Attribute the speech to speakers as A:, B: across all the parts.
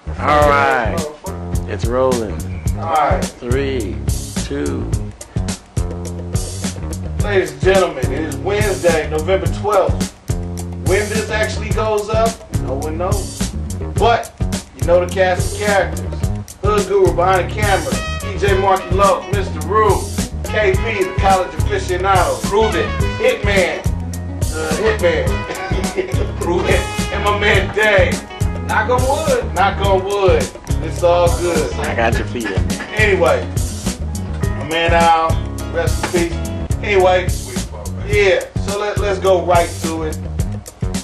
A: All right, it's rolling.
B: All right,
A: 3, 2.
B: ladies and gentlemen, it is Wednesday, November 12th. When this actually goes up, no one knows. But you know the cast of characters: Hood Guru behind the camera, DJ Marky Lowe, Mr. Rue, KP, the college aficionado,
C: Prove it.
B: Hitman, Prove it, and my man Dave.
C: Knock on wood.
B: Knock on wood. It's all good.
A: I got your feet in there.
B: Anyway, my man Al, rest in peace. Anyway, yeah, so let's go right to it.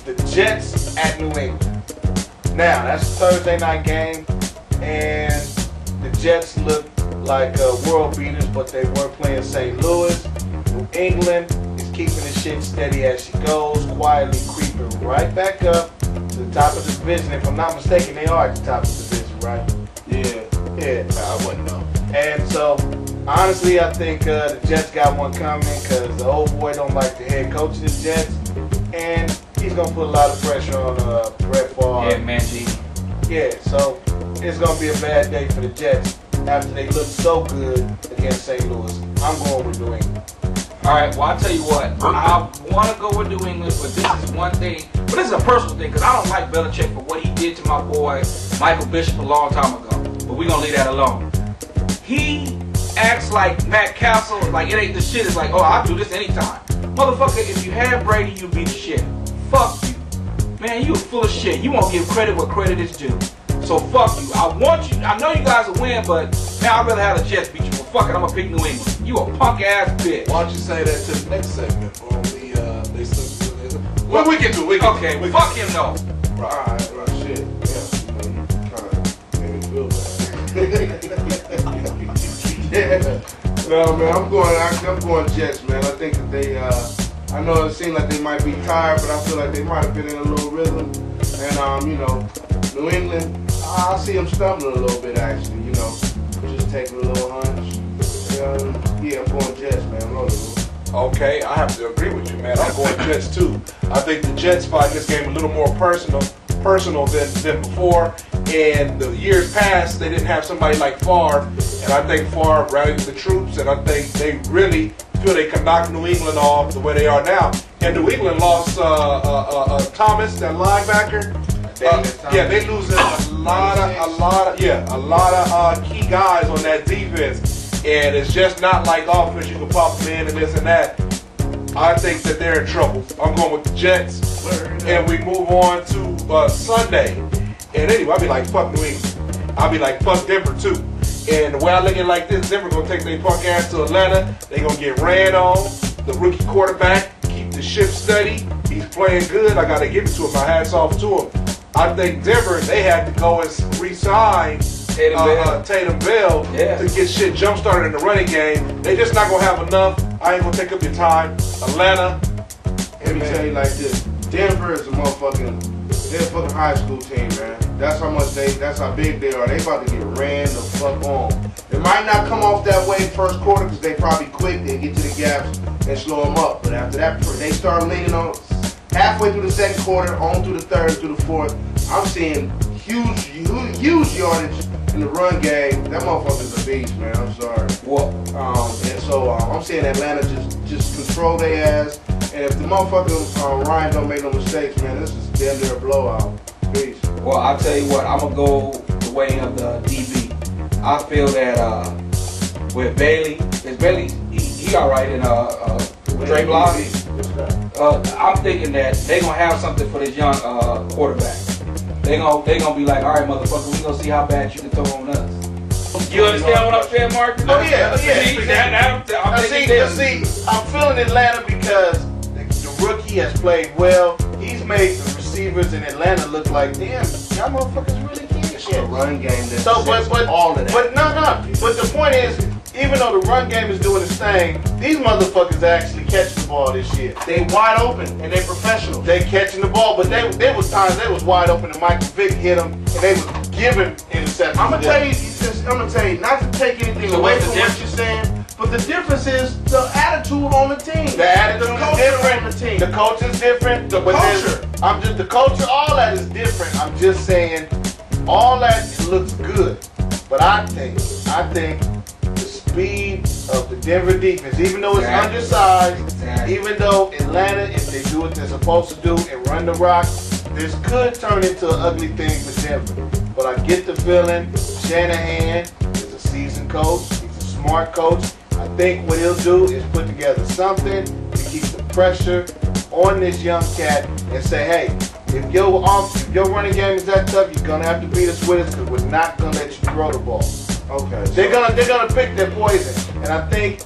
B: The Jets at New England. Now, that's a Thursday night game, and the Jets look like world beaters, but they were playing St. Louis. New England is keeping the shit steady as she goes, quietly creeping right back up to the top of the division. If I'm not mistaken, they are at the top of the division, right?
D: Yeah.
B: Yeah.
D: I wouldn't know.
B: And so, honestly, I think the Jets got one coming because the old boy don't like the head coach of the Jets, and he's gonna put a lot of pressure on Brett Favre.
C: Yeah, man, G.
B: Yeah, so it's gonna be a bad day for the Jets after they look so good against St. Louis. I'm going with New England.
C: All right, well, I'll tell you what. I want to go with New England, but this is one thing. But this is a personal thing, because I don't like Belichick for what he did to my boy Michael Bishop a long time ago. But we're going to leave that alone. He acts like Matt Castle, like it ain't the shit. It's like, oh, I'll do this anytime. Motherfucker, if you had Brady, you'd be the shit. Fuck you. Man, you full of shit. You won't give credit where credit is due. So fuck you. I want you. I know you guys will win, but man, I'd rather have the Jets beat you. Well, fuck it, I'm gonna pick New England. You a punk ass bitch.
D: Why don't you say that to the next segment on the well, we can do it.
C: Okay, fuck him though.
D: Right, shit. Yeah, kind of made me feel bad. No, man, I'm going Jets, man. I think that they, I know it seemed like they might be tired, but I feel like they might have been in a little rhythm. And, you know, New England, I see them stumbling a little bit, actually, you know, just taking a little hunch. Yeah, I'm going Jets, man.
E: Okay, I have to agree with you, man. I'm going Jets too. I think the Jets find this game a little more personal than before. In the years past, they didn't have somebody like Favre, and I think Favre rallied the troops, and I think they really feel they can knock New England off the way they are now. And New England lost Thomas, that linebacker. Yeah, they losing a lot of key guys on that defense. And it's just not like offense, you can pop them in and this and that. I think that they're in trouble. I'm going with the Jets. And we move on to Sunday. And anyway, I'll be like, fuck New England. I'll be like, fuck Denver too. And the way I look at it like this, Denver going to take their punk ass to Atlanta. They're going to get ran on. The rookie quarterback, keep the ship steady. He's playing good. I got to give it to him. My hat's off to him. I think Denver, they had to go and re-sign Tatum Bell to get shit jump-started in the running game. They just not going to have enough. I ain't going to take up your time. Atlanta.
D: Let me tell you like this. Denver is a motherfucking high school team, man. That's how big they are. They about to get ran the fuck on. It might not come off that way first quarter because they probably quick. They get to the gaps and slow them up. But after that, they start leaning on halfway through the second quarter, on through the third, through the fourth. I'm seeing huge yardage in the run game. That motherfucker's a beast, man. I'm sorry. And so I'm saying Atlanta just control their ass. And if the motherfucker Ryan don't make no mistakes, man, this is damn near a blowout. Peace.
C: Well, I'll tell you what. I'm gonna go the way of the DB. I feel that with Bailey, he all right in Dre Block. I'm thinking that they gonna have something for this young quarterback. They gonna be like, all right, motherfucker, we gonna see how bad you can throw on us. You understand what I'm saying, Mark?
B: Oh yeah. See, I'm feeling Atlanta because the rookie has played well. He's made the receivers in Atlanta look like, damn, y'all motherfuckers really can't shit.
D: Run game.
B: But all of that. But no. But the point is, even though the run game is doing its thing, these motherfuckers actually catching the ball this year. They wide open and they professional. They catching the ball, but there was times they was wide open and Michael Vick hit them and they was giving interceptions.
D: I'm gonna tell you, not to take anything away from what you're saying, but the difference is the attitude on the team.
B: The attitude is different.
D: On the team.
B: The coach is different.
D: The culture.
B: The culture, all that is different. I'm just saying, all that looks good, but I think the speed of the Denver defense, even though it's undersized, even though Atlanta, if they do what they're supposed to do and run the rock, this could turn into an ugly thing for Denver. But I get the feeling Shanahan is a seasoned coach. He's a smart coach. I think what he'll do is put together something to keep the pressure on this young cat and say, hey, if your running game is that tough, you're gonna have to beat us with us because we're not gonna let you throw the ball.
D: Okay.
B: They're gonna pick their poison, and I think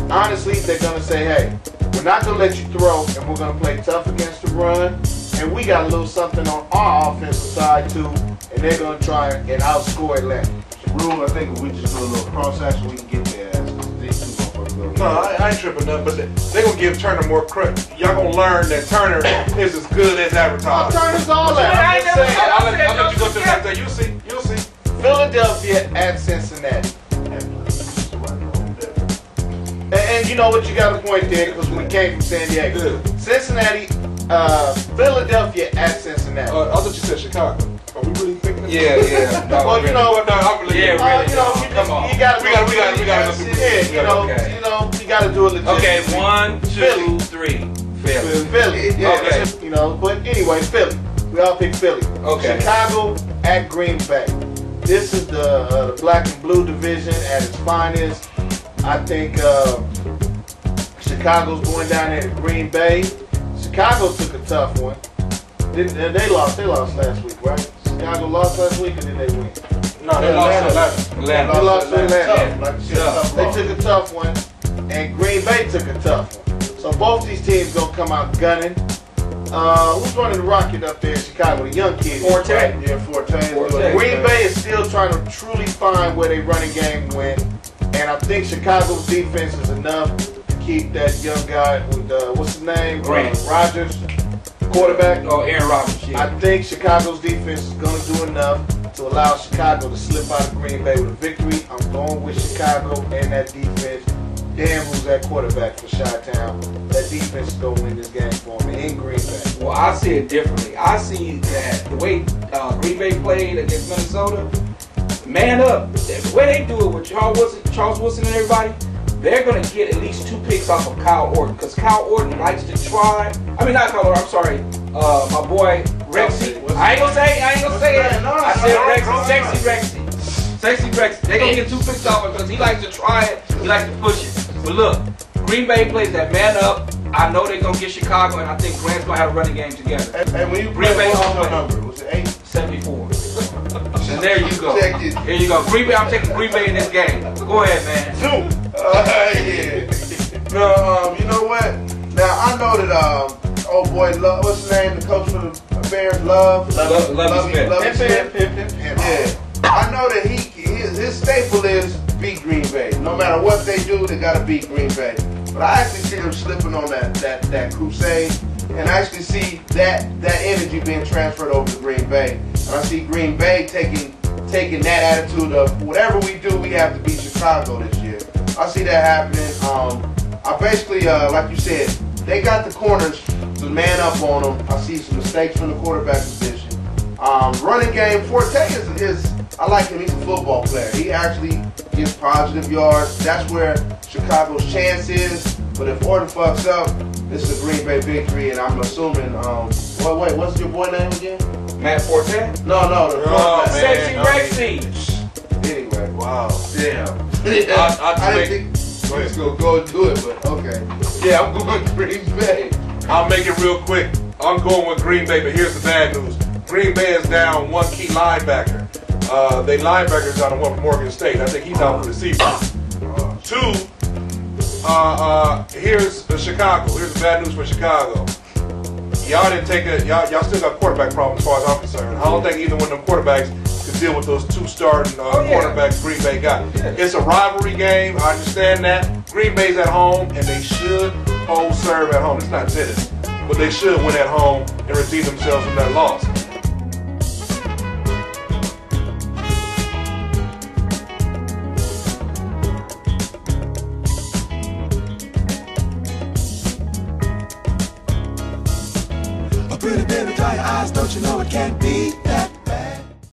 B: honestly they're gonna say, hey, we're not gonna let you throw, and we're gonna play tough against the run, and we got a little something on our offensive side too, and they're gonna try and outscore Atlanta.
D: Rule, I think if we just do a little cross action, we can get their ass. These two motherfuckers.
E: No, I ain't tripping nothing, but they gonna give Turner more credit. Y'all gonna learn that Turner is as good as advertised.
B: Turner's all that.
E: I'll let you go to the next day. You'll see.
B: Philadelphia at Cincinnati. And you know what, you got a point there because we came from San Diego. Cincinnati, Philadelphia at Cincinnati.
E: I thought you said Chicago. Are we really thinking that?
C: Yeah. No,
B: well, you know,
E: I really
B: you gotta you gotta do it legit.
C: Okay, 1, 2, 3.
B: Philly. Yeah.
C: Okay.
B: You know, but anyway, Philly. We all pick Philly.
C: Okay.
B: Chicago at Green Bay. This is the black and blue division at its finest. I think Chicago's going down there to Green Bay. Chicago took a tough one. They lost last week, right? Chicago lost last week, and then they win.
E: No, they lost to Atlanta.
B: They lost to Atlanta.
D: Like
B: They took a tough one, and Green Bay took a tough one. So both these teams gonna come out gunning. Who's running the Rocket up there in Chicago? The young kid.
C: Forte.
B: Right?
D: Yeah, Forte.
B: Green Bay is still trying to truly find where they running game went, and I think Chicago's defense is enough to keep that young guy with what's his name? Rodgers, quarterback.
C: Oh, Aaron Rodgers. Yeah.
B: I think Chicago's defense is going to do enough to allow Chicago to slip out of Green Bay with a victory. I'm going with Chicago and that defense. Damn, who's that quarterback for Chi-Town? That defense is going to win this game for me in Green Bay.
C: Well, I see it differently. I see that the way Green Bay played against Minnesota, man up. The way they do it with Charles Wilson and everybody, they're going to get at least 2 picks off of Kyle Orton because Kyle Orton likes to try. I mean, not Kyle Orton, I'm sorry. My boy Rexy. I ain't gonna say it. I said Rexy. Sexy Rexy. They're going to get 2 picks off him because he likes to try it. He likes to push it. But look, Green Bay plays that man up. I know they're going to get Chicago, and I think Grant's going to have a running game together.
D: And when you
C: Green Bay's
D: what's
C: going
D: your
C: to
D: number? Was it 8?
C: 74. And there you go. Here you go. Green Bay, I'm taking Green Bay in this game. Go ahead, man.
D: Yeah. No, you know what? Now, I know that, old boy, what's his name? The coach for the Bears, Lovey Smith. Yeah. I know that his staple is beat Green Bay. No matter what they do, they gotta beat Green Bay. But I actually see them slipping on that crusade, and I actually see that energy being transferred over to Green Bay. And I see Green Bay taking that attitude of whatever we do, we have to beat Chicago this year. I see that happening. I basically, like you said, they got the corners to man up on them. I see some mistakes from the quarterback position. Running game, Forte is I like him. He's a football player. He actually gets positive yards. That's where Chicago's chance is. But if Orton fucks up, this is a Green Bay victory, and I'm assuming. Wait, what's your boy name again?
C: Matt Forte?
D: No, the
C: Sexy Rexy.
D: Anyway, wow, damn.
E: I
D: didn't think he was gonna go and do it, but okay. Yeah, I'm going Green Bay.
E: I'll make it real quick. I'm going with Green Bay, but here's the bad news. Green Bay is down 1 key linebacker. They linebacker's out of one from Morgan State. I think he's out for the season. 2, here's Chicago. Here's the bad news for Chicago. Y'all didn't take it. Y'all still got quarterback problems as far as I'm concerned. I don't think either one of them quarterbacks could deal with those 2 starting quarterbacks Green Bay got. It's a rivalry game. I understand that. Green Bay's at home, and they should hold serve at home. It's not tennis, but they should win at home and redeem themselves from that loss.
F: Pretty baby, dry your eyes, don't you know it can't be?